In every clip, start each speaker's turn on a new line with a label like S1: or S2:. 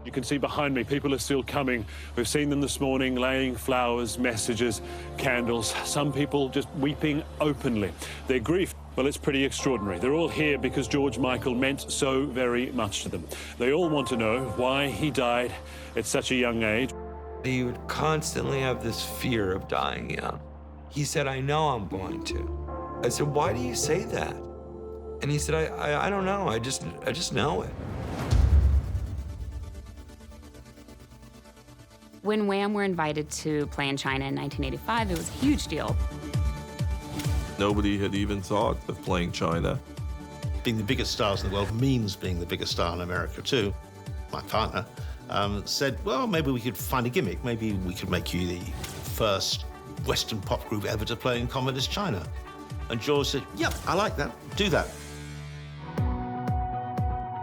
S1: You can see behind me, people are still coming. We've seen them this morning laying flowers, messages, candles. Some people just weeping openly. Their grief, well, it's pretty extraordinary. They're all here because George Michael meant so very much to them. They all want to know why he died at such a young age.
S2: He would constantly have this fear of dying young. He said, I know I'm going to. I said, why do you say that? And he said, I don't know, I just know it.
S3: When Wham were invited to play in China in 1985, it was a huge deal.
S4: Nobody had even thought of playing China.
S5: Being the biggest stars in the world means being the biggest star in America too. My partner said, well, maybe we could find a gimmick. Maybe we could make you the first Western pop group ever to play in communist China. And George said, yep, I like that, do that.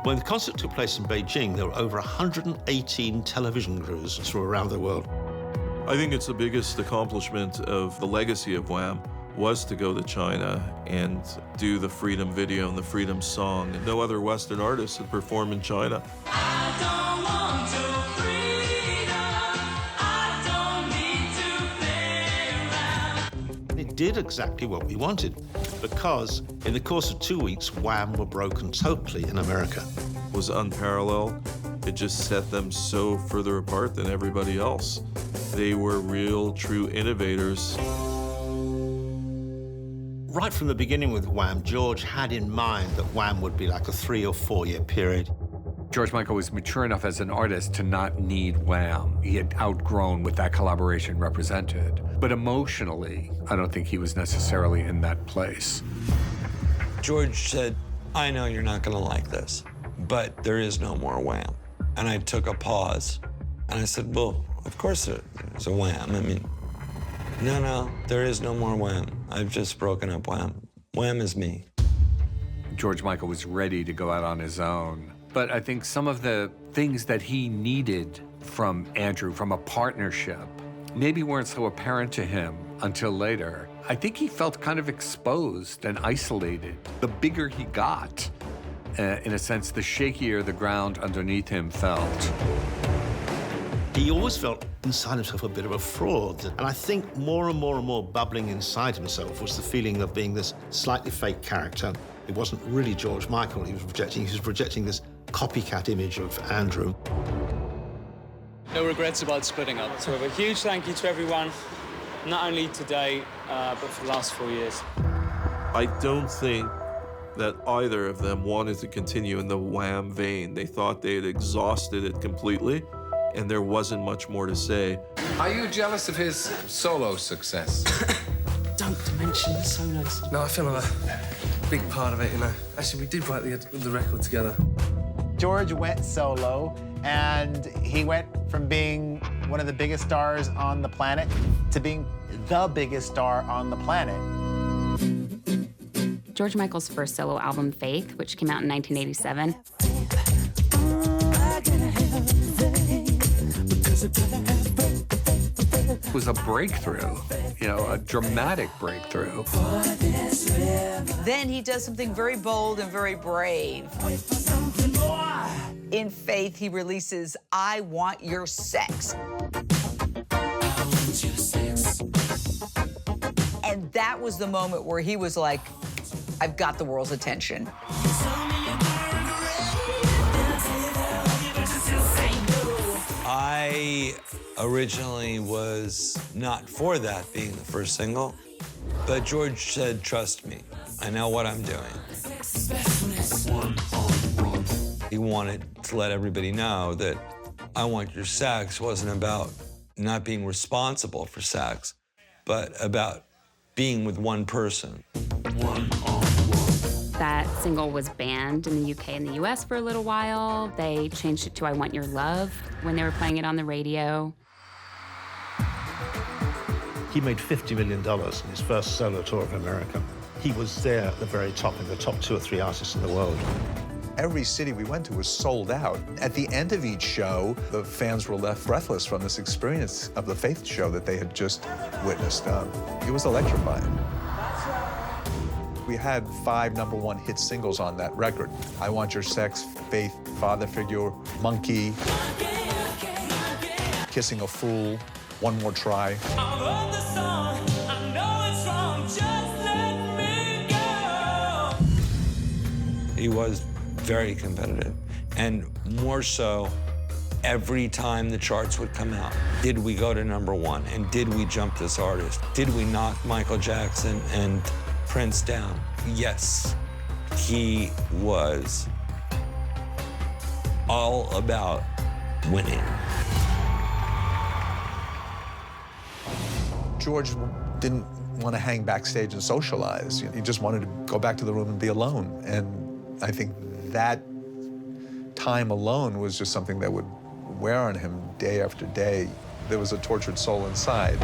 S5: When the concert took place in Beijing, there were over 118 television crews from around the world.
S4: I think it's the biggest accomplishment of the legacy of Wham was to go to China and do the Freedom video and the Freedom song. No other Western artist had performed in China.
S5: It did exactly what we wanted, because in the course of 2 weeks, Wham were broken totally in America.
S4: It was unparalleled. It just set them so further apart than everybody else. They were real, true innovators.
S5: Right from the beginning with Wham, George had in mind that Wham would be like a 3 or 4 year period.
S6: George Michael was mature enough as an artist to not need Wham. He had outgrown what that collaboration represented. But emotionally, I don't think he was necessarily in that place.
S2: George said, I know you're not gonna like this, but there is no more Wham. And I took a pause, and I said, well, of course there's a Wham. I mean, no, there is no more Wham. I've just broken up Wham. Wham is me.
S6: George Michael was ready to go out on his own. But I think some of the things that he needed from Andrew, from a partnership, maybe weren't so apparent to him until later. I think he felt kind of exposed and isolated. The bigger he got, in a sense, the shakier the ground underneath him felt.
S5: He always felt inside himself a bit of a fraud. And I think more and more and more bubbling inside himself was the feeling of being this slightly fake character. It wasn't really George Michael he was projecting this copycat image of Andrew.
S7: No regrets about splitting up. So a huge thank you to everyone, not only today, but for the last 4 years.
S4: I don't think that either of them wanted to continue in the Wham vein. They thought they had exhausted it completely, and there wasn't much more to say.
S8: Are you jealous of his solo success?
S9: Don't mention the solos.
S10: No, I feel I'm a big part of it, you know. Actually, we did write the record together.
S11: George went solo, and he went from being one of the biggest stars on the planet to being the biggest star on the planet.
S3: George Michael's first solo album, Faith, which came out in 1987,
S6: was a breakthrough, you know, a dramatic breakthrough.
S12: Then he does something very bold and very brave. In Faith, he releases I Want Your Sex. And that was the moment where he was like, I've got the world's attention.
S2: I originally was not for that being the first single, but George said, trust me, I know what I'm doing. He wanted to let everybody know that I Want Your Sex wasn't about not being responsible for sex, but about being with one person.
S3: that single was banned in the UK and the US for a little while. They changed it to I Want Your Love when they were playing it on the radio.
S5: He made $50 million in his first solo tour of America. He was there at the very top, in the top 2 or 3 artists in the world.
S13: Every city we went to was sold out. At the end of each show, the fans were left breathless from this experience of the Faith show that they had just witnessed. It was electrifying. We had 5 #1 hit singles on that record. I Want Your Sex, Faith, Father Figure, Monkey. Kissing a Fool, One More Try.
S2: He was very competitive, and more so every time the charts would come out. Did we go to #1? And did we jump this artist? Did we knock Michael Jackson and Prince down? Yes. He was all about winning.
S13: George didn't want to hang backstage and socialize. He just wanted to go back to the room and be alone. And I think that time alone was just something that would wear on him day after day. There was a tortured soul inside.